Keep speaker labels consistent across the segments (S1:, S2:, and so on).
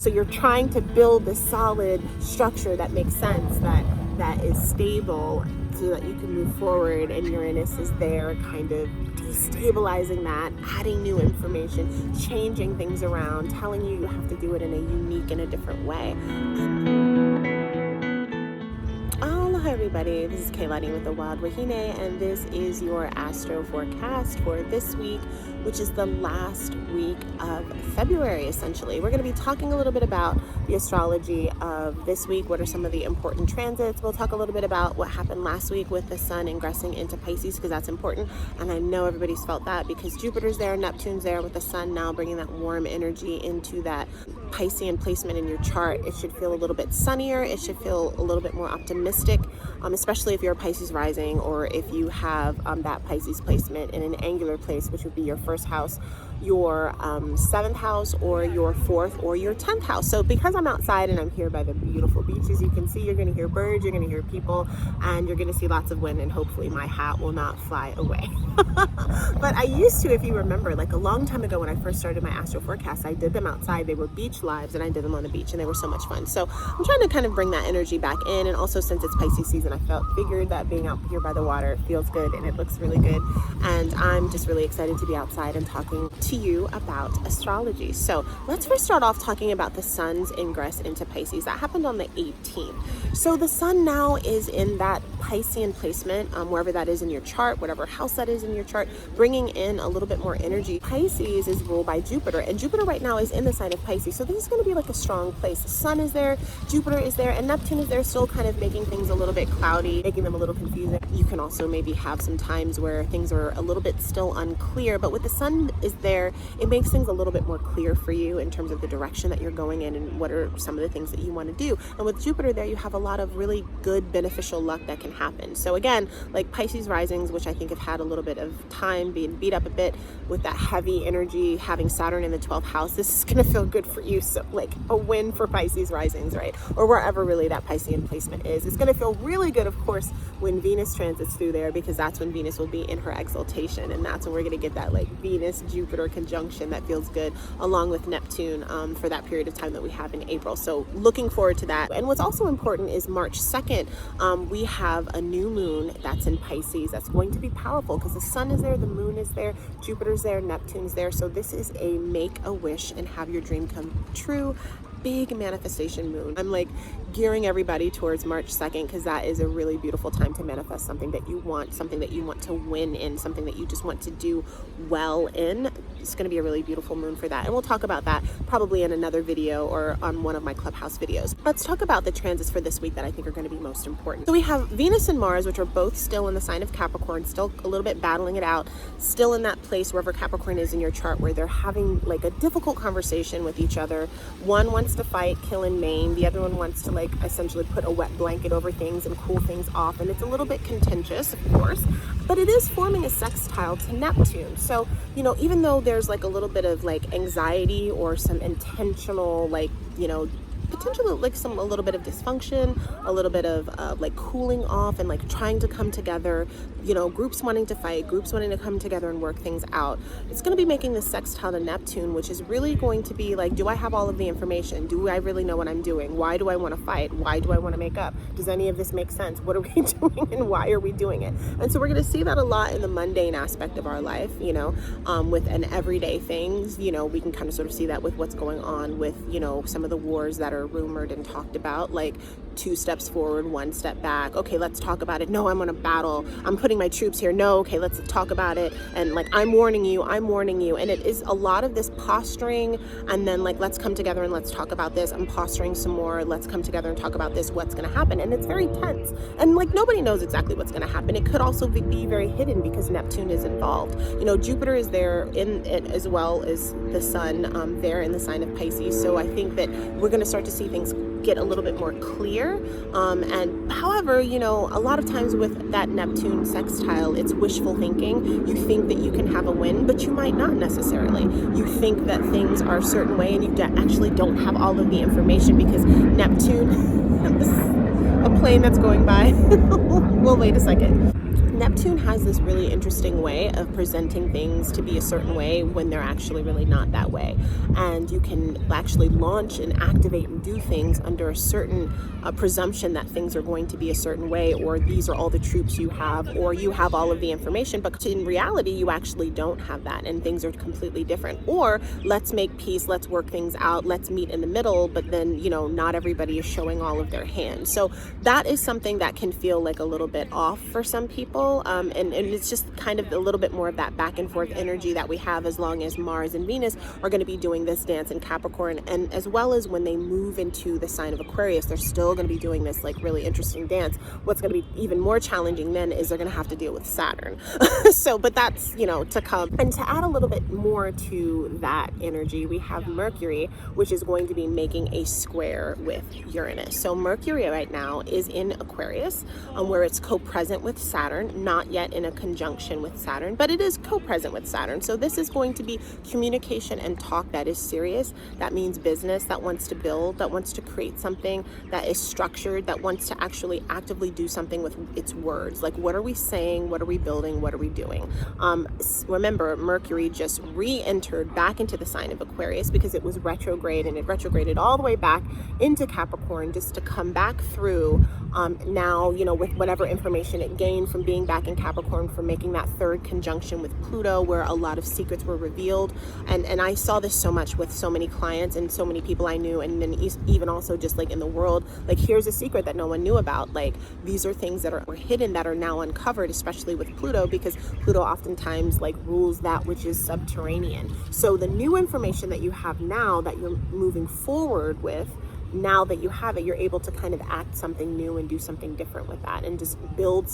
S1: So you're trying to build a solid structure that makes sense, that is stable, so that you can move forward, and Uranus is there kind of destabilizing that, adding new information, changing things around, telling you you have to do it in a unique and a different way. Hi everybody, this is Kaylani with the Wild Wahine, and this is your Astro forecast for this week, which is the last week of February, essentially. We're going to be talking a little bit about the astrology of this week. What are some of the important transits? We'll talk a little bit about what happened last week with the sun ingressing into Pisces, because that's important, and I know everybody's felt that because Jupiter's there, Neptune's there, with the sun now bringing that warm energy into that Piscean placement in your chart. It should feel a little bit sunnier. It should feel a little bit more optimistic, especially if you're a Pisces rising, or if you have that Pisces placement in an angular place, which would be your first house, your seventh house, or your fourth or your 10th house. So because I'm outside and I'm here by the beautiful beaches, you can see, you're going to hear birds, you're going to hear people, and you're going to see lots of wind, and hopefully my hat will not fly away. But I used to, if you remember, like a long time ago when I first started my astro forecasts, I did them outside. They were beach lives, and I did them on the beach, and they were so much fun. So I'm trying to kind of bring that energy back in, and also since it's Pisces season, I figured that being out here by the water feels good, and it looks really good, and I'm just really excited to be outside and talking to you about astrology. So let's first start off talking about the sun's ingress into Pisces. That happened on the 18th. So the sun now is in that Piscean placement, wherever that is in your chart, whatever house that is in your chart, bringing in a little bit more energy. Pisces is ruled by Jupiter, and Jupiter right now is in the sign of Pisces. So this is going to be like a strong place. The sun is there, Jupiter is there, and Neptune is there, still kind of making things a little bit cloudy, making them a little confusing. You can also maybe have some times where things are a little bit still unclear, but with the sun is there, it makes things a little bit more clear for you in terms of the direction that you're going in and what are some of the things that you want to do. And with Jupiter there, you have a lot of really good beneficial luck that can happen. So again, like Pisces risings, which I think have had a little bit of time being beat up a bit with that heavy energy, having Saturn in the 12th house, this is going to feel good for you. So like a win for Pisces risings, right? Or wherever really that Piscean placement is. It's going to feel really good, of course, when Venus transits through there, because that's when Venus will be in her exaltation, and that's when we're going to get that like Venus-Jupiter conjunction that feels good, along with Neptune for that period of time that we have in April. So looking forward to that. And what's also important is March 2nd, we have a new moon that's in Pisces that's going to be powerful, because the sun is there, the moon is there, Jupiter's there, Neptune's there. So this is a make a wish and have your dream come true big manifestation moon. I'm like gearing everybody towards March 2nd, because that is a really beautiful time to manifest something that you want, something that you want to win in, something that you just want to do well in. It's going to be a really beautiful moon for that, and we'll talk about that probably in another video or on one of my Clubhouse videos. Let's talk about the transits for this week that I think are going to be most important. So we have Venus and Mars, which are both still in the sign of Capricorn, still a little bit battling it out, still in that place wherever Capricorn is in your chart, where they're having like a difficult conversation with each other. One wants to fight, kill, and maim. The other one wants to like essentially put a wet blanket over things and cool things off, and it's a little bit contentious, of course, but it is forming a sextile to Neptune. So, you know, even though there's like a little bit of like anxiety or some intentional, like, you know, potentially like a little bit of dysfunction, a little bit of like cooling off and like trying to come together, you know, groups wanting to fight, groups wanting to come together and work things out. It's going to be making this sextile to Neptune, which is really going to be like, do I have all of the information? Do I really know what I'm doing? Why do I want to fight? Why do I want to make up? Does any of this make sense? What are we doing and why are we doing it? And so we're going to see that a lot in the mundane aspect of our life, you know, with an everyday things. You know, we can kind of sort of see that with what's going on with, you know, some of the wars that are rumored and talked about, like 2 steps forward, 1 step back. Okay, let's talk about it. No, I'm going to battle. I'm putting my troops here. No, okay, let's talk about it. And like, I'm warning you. And it is a lot of this posturing, and then like, let's come together and let's talk about this. I'm posturing some more. Let's come together and talk about this. What's going to happen? And it's very tense. And like, nobody knows exactly what's going to happen. It could also be very hidden because Neptune is involved. You know, Jupiter is there in it as well as the sun there in the sign of Pisces. So I think that we're going to start to see things get a little bit more clear. And however, you know, a lot of times with that Neptune sextile, it's wishful thinking. You think that you can have a win, but you might not necessarily. You think that things are a certain way, and you actually don't have all of the information, because Neptune, a plane that's going by. Well, wait a second. Neptune has this really interesting way of presenting things to be a certain way when they're actually really not that way. And you can actually launch and activate and do things under a certain presumption that things are going to be a certain way, or these are all the troops you have, or you have all of the information, but in reality you actually don't have that and things are completely different. Or let's make peace, let's work things out, let's meet in the middle, but then, you know, not everybody is showing all of their hand. So that is something that can feel like a little bit off for some people, and it's just kind of a little bit more of that back and forth energy that we have as long as Mars and Venus are going to be doing this dance in Capricorn, and as well as when they move into the sign of Aquarius, they're still going to be doing this like really interesting dance. What's going to be even more challenging then is they're going to have to deal with Saturn. So, but that's, you know, to come. And to add a little bit more to that energy, we have Mercury, which is going to be making a square with Uranus. So Mercury right now is in Aquarius, where it's co-present with Saturn, not yet in a conjunction with Saturn, but it is co-present with Saturn. So this is going to be communication and talk that is serious. That means business that wants to build, that wants to create something that is structured, that wants to actually actively do something with its words. Like, what are we saying? What are we building? What are we doing? Remember, Mercury just re-entered back into the sign of Aquarius because it was retrograde, and it retrograded all the way back into Capricorn just to come back through now, you know, with whatever information it gained from being back in Capricorn, from making that third conjunction with Pluto, where a lot of secrets were revealed. And I saw this so much with so many clients and so many people I knew, and then even also just like in the world, like, here's a secret that no one knew about. Like, these are things that were hidden that are now uncovered, especially with Pluto, because Pluto oftentimes like rules that which is subterranean. So the new information that you have now that you're moving forward with, now that you have it, you're able to kind of act something new and do something different with that, and just build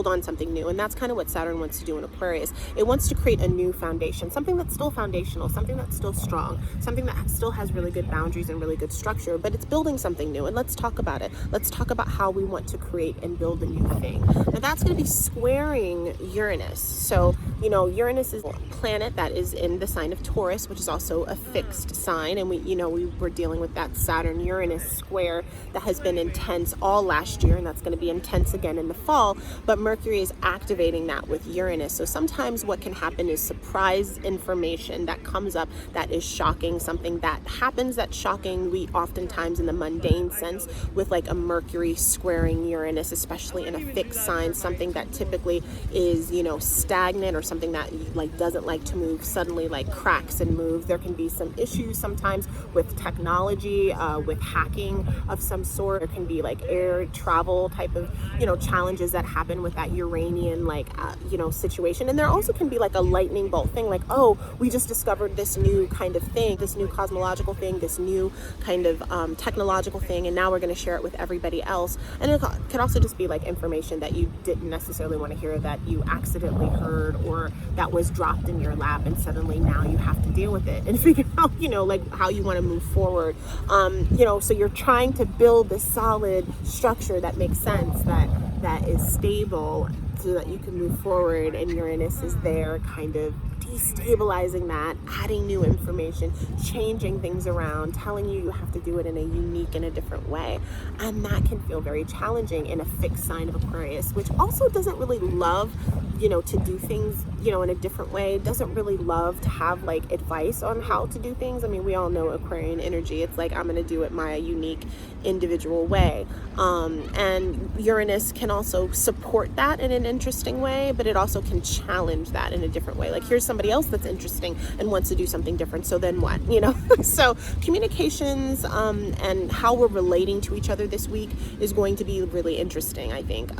S1: on something new. And that's kind of what Saturn wants to do in Aquarius. It wants to create a new foundation, something that's still foundational, something that's still strong, something that still has really good boundaries and really good structure, but it's building something new. And let's talk about it. Let's talk about how we want to create and build a new thing. Now that's going to be squaring Uranus. So, you know, Uranus is a planet that is in the sign of Taurus, which is also a fixed sign, and we were dealing with that Saturn-Uranus square that has been intense all last year, and that's going to be intense again in the fall. But Mercury is activating that with Uranus. So sometimes what can happen is surprise information that comes up that is shocking, something that happens that's shocking. We oftentimes, in the mundane sense, with like a Mercury squaring Uranus, especially in a fixed sign, something that typically is, you know, stagnant, or something that like doesn't like to move, suddenly like cracks and moves. There can be some issues sometimes with technology, with hacking of some sort. There can be like air travel type of, you know, challenges that happen with that Uranian like you know, situation. And there also can be like a lightning bolt thing, like, oh, we just discovered this new kind of thing, this new cosmological thing, this new kind of technological thing, and now we're going to share it with everybody else. And it could also just be like information that you didn't necessarily want to hear, that you accidentally heard, or that was dropped in your lap, and suddenly now you have to deal with it and figure out, you know, like how you want to move forward. You know, so you're trying to build this solid structure that makes sense, that is stable, so that you can move forward. And Uranus is there kind of destabilizing that, adding new information, changing things around, telling you have to do it in a unique and a different way. And that can feel very challenging in a fixed sign of Aquarius, which also doesn't really love, you know, to do things, you know, in a different way. It doesn't really love to have like advice on how to do things. I mean, we all know Aquarian energy. It's like, I'm going to do it my unique individual way. And Uranus can also support that in an interesting way, but it also can challenge that in a different way. Like, here's somebody else that's interesting and wants to do something different, so then what, you know? So communications and how we're relating to each other this week is going to be really interesting, I think.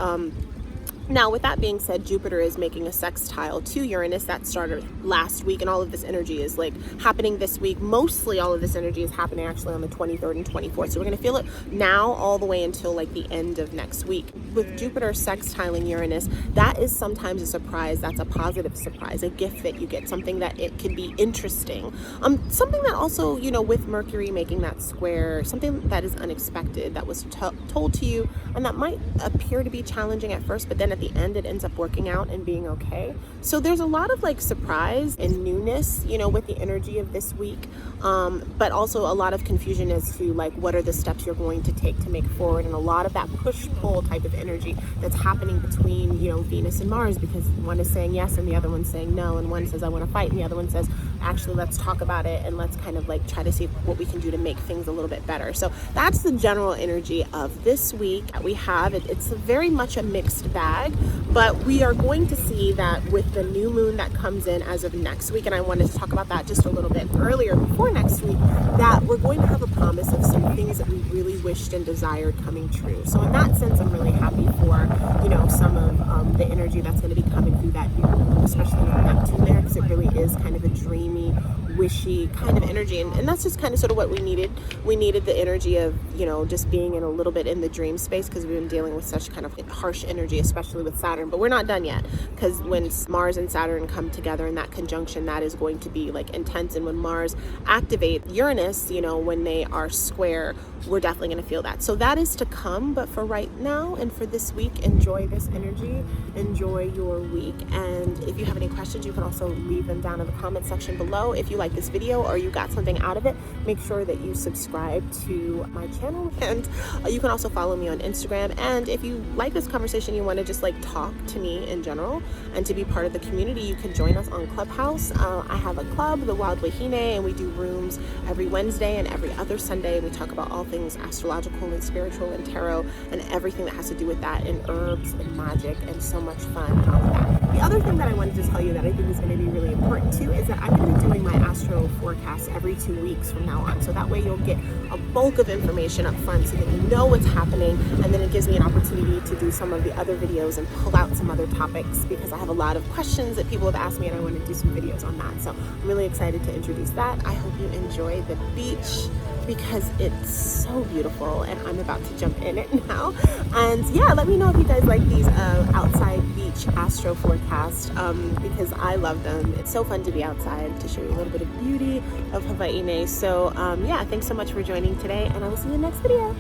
S1: Now, with that being said, Jupiter is making a sextile to Uranus. That started last week, and all of this energy is like happening this week. Mostly all of this energy is happening actually on the 23rd and 24th. So we're going to feel it now all the way until like the end of next week. With Jupiter sextiling Uranus, that is sometimes a surprise. That's a positive surprise, a gift that you get, something that it could be interesting. Something that also, you know, with Mercury making that square, something that is unexpected, that was told to you, and that might appear to be challenging at first, but then at the end it ends up working out and being okay. So there's a lot of like surprise and newness, you know, with the energy of this week, but also a lot of confusion as to like what are the steps you're going to take to make forward, and a lot of that push-pull type of energy that's happening between, you know, Venus and Mars, because one is saying yes and the other one's saying no, and one says I want to fight and the other one says actually let's talk about it and let's kind of like try to see what we can do to make things a little bit better. So that's the general energy of this week that we have. It's very much a mixed bag, but we are going to see that with the new moon that comes in as of next week, and I wanted to talk about that just a little bit earlier before next week, that we're going to have a promise of some things that we really wished and desired coming true. So in that sense, I'm really happy for, you know, some of the energy that's going to be coming through that new moon, especially with Neptune there, because it really is kind of a dreamy, wishy kind of energy, and that's just kind of sort of what we needed. We needed the energy of, you know, just being in a little bit in the dream space, because we've been dealing with such kind of harsh energy, especially with Saturn. But we're not done yet, because when Mars and Saturn come together in that conjunction, that is going to be like intense. And when Mars activates Uranus, you know, when they are square, we're definitely going to feel that. So that is to come. But for right now and for this week, enjoy this energy, enjoy your week. And if you have any questions, you can also leave them down in the comment section below. If you like this video or you got something out of it, make sure that you subscribe to my channel, and you can also follow me on Instagram. And if you like this conversation, you want to just like talk to me in general and to be part of the community, you can join us on Clubhouse. I have a club, the Wild Wahine, and we do rooms every Wednesday and every other Sunday. We talk about all things astrological and spiritual and tarot and everything that has to do with that, and herbs and magic, and so much fun and all of that. The other thing that I wanted to tell you that I think is going to be really important too is that I'm going to be doing my Astro forecast every 2 weeks from now on. So that way you'll get a bulk of information up front so that you know what's happening, and then it gives me an opportunity to do some of the other videos and pull out some other topics, because I have a lot of questions that people have asked me and I want to do some videos on that. So I'm really excited to introduce that. I hope you enjoy the beach, because it's so beautiful and I'm about to jump in it now. And yeah, let me know if you guys like these outside beach astro forecasts, because I love them. It's so fun to be outside, to show you a little bit of beauty of Hawaii. So yeah, thanks so much for joining today, and I will see you in the next video.